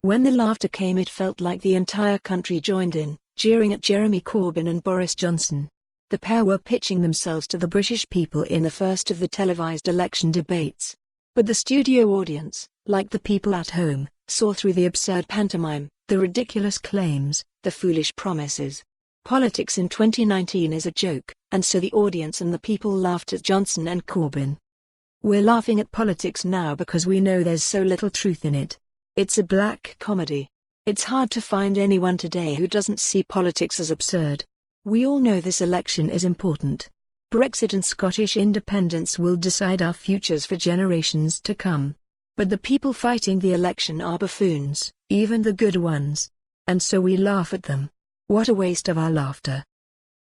When the laughter came, it felt like the entire country joined in, jeering at Jeremy Corbyn and Boris Johnson. The pair were pitching themselves to the British people in the first of the televised election debates. But the studio audience, like the people at home, saw through the absurd pantomime, the ridiculous claims, the foolish promises. Politics in 2019 is a joke, and so the audience and the people laughed at Johnson and Corbyn. We're laughing at politics now because we know there's so little truth in it. It's a black comedy. It's hard to find anyone today who doesn't see politics as absurd. We all know this election is important. Brexit and Scottish independence will decide our futures for generations to come. But the people fighting the election are buffoons, even the good ones. And so we laugh at them. What a waste of our laughter.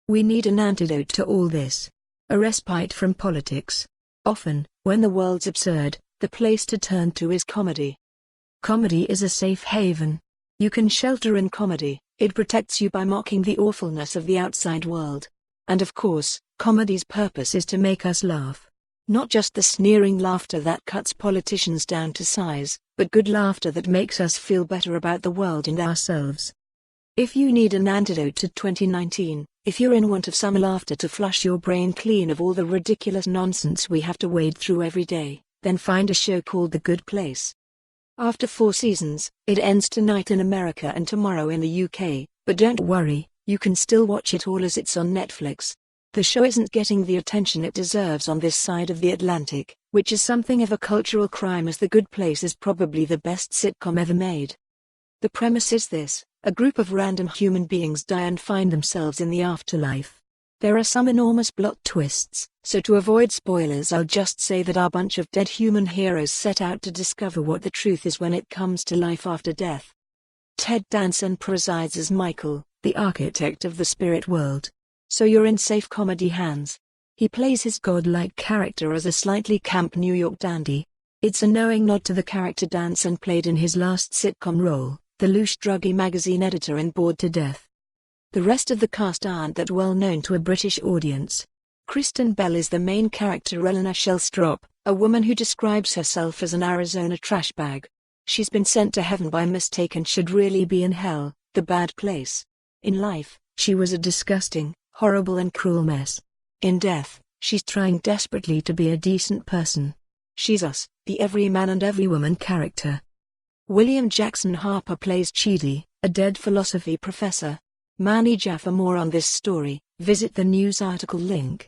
We need an antidote to all this. A respite from politics. Often, when the world's absurd, the place to turn to is comedy. Comedy is a safe haven. You can shelter in comedy. It protects you by mocking the awfulness of the outside world. And of course, comedy's purpose is to make us laugh. Not just the sneering laughter that cuts politicians down to size, but good laughter that makes us feel better about the world and ourselves. If you need an antidote to 2019, if you're in want of some laughter to flush your brain clean of all the ridiculous nonsense we have to wade through every day, then find a show called The Good Place. After 4 seasons, it ends tonight in America and tomorrow in the UK, but don't worry, you can still watch it all as it's on Netflix. The show isn't getting the attention it deserves on this side of the Atlantic, which is something of a cultural crime, as The Good Place is probably the best sitcom ever made. The premise is this: a group of random human beings die and find themselves in the afterlife. There are some enormous plot twists, so to avoid spoilers I'll just say that our bunch of dead human heroes set out to discover what the truth is when it comes to life after death. Ted Danson presides as Michael, the architect of the spirit world. So you're in safe comedy hands. He plays his godlike character as a slightly camp New York dandy. It's a knowing nod to the character Danson played in his last sitcom role, the louche druggy magazine editor in Bored to Death. The rest of the cast aren't that well known to a British audience. Kristen Bell is the main character, Eleanor Shellstrop, a woman who describes herself as an Arizona trash bag. She's been sent to heaven by mistake and should really be in hell, the bad place. In life, she was a disgusting, horrible and cruel mess. In death, she's trying desperately to be a decent person. She's us, the everyman and everywoman character. William Jackson Harper plays Chidi, a dead philosophy professor. For more on this story, visit the news article link.